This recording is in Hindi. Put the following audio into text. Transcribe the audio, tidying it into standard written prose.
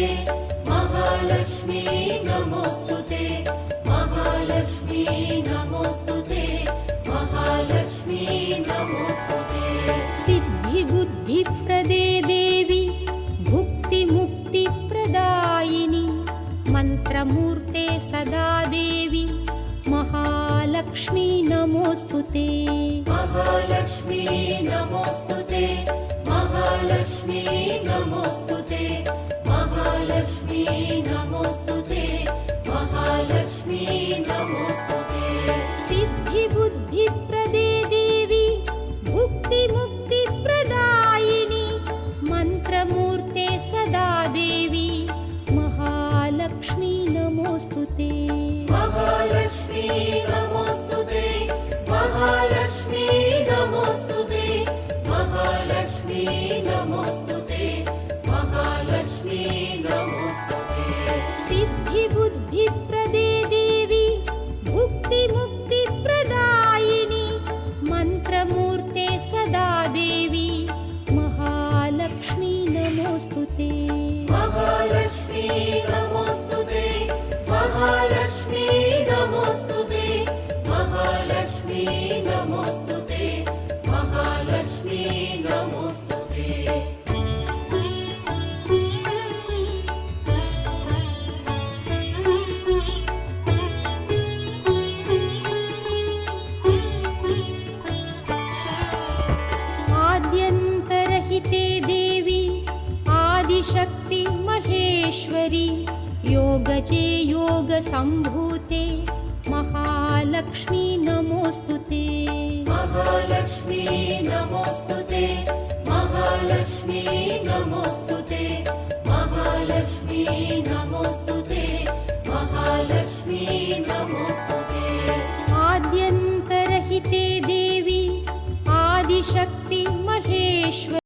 ते महालक्ष्मी नमोऽस्तु ते महालक्ष्मी नमोऽस्तु ते महालक्ष्मी नमोऽस्तु ते सिद्धिबुद्धिप्रदे देवी भुक्तिमुक्तिप्रदायिनि मन्त्रमूर्ते सदा देवी महालक्ष्मी नमोऽस्तु ते महालक्ष्मी नमोऽस्तु ते महालक्ष्मी नमोऽस्तु ते महालक्ष्मी नमोऽस्तु ते महालक्ष्मी नमोऽस्तु ते सिद्धिबुद्धिप्रदे देवी भुक्तिमुक्तिप्रदायिनि मन्त्रमूर्ते सदा देवी महालक्ष्मी नमोऽस्तु ते महालक्ष्मी नमोऽस्तु ते महालक्ष्मी नमोऽस्तु ते महालक्ष्मी नमोऽस्तु ते महालक्ष्मी नमोऽस्तु ते सिद्धिबुद्धिप्रदे देवी भुक्तिमुक्तिप्रदायिनि मन्त्रमूर्ते सदा देवी महालक्ष्मी नमोऽस्तु ते महालक्ष्मी नमोऽस्तु ते महालक्ष्मी नमोऽस्तु ते महालक्ष्मी नमोऽस्तु ते महालक्ष्मी नमोऽस्तु ते आद्यन्तरहिते देवी आदिशक्ति महेश्वरी योगजे योगसम्भूते महालक्ष्मी नमोऽस्तु ते महालक्ष्मी नमोऽस्तु ते महालक्ष्मी नमोऽस्तु ते महालक्ष्मी नमोऽस्तु ते महालक्ष्मी नमोऽस्तु ते आद्यन्तरहिते देवी आदिशक्ति महेश्वरी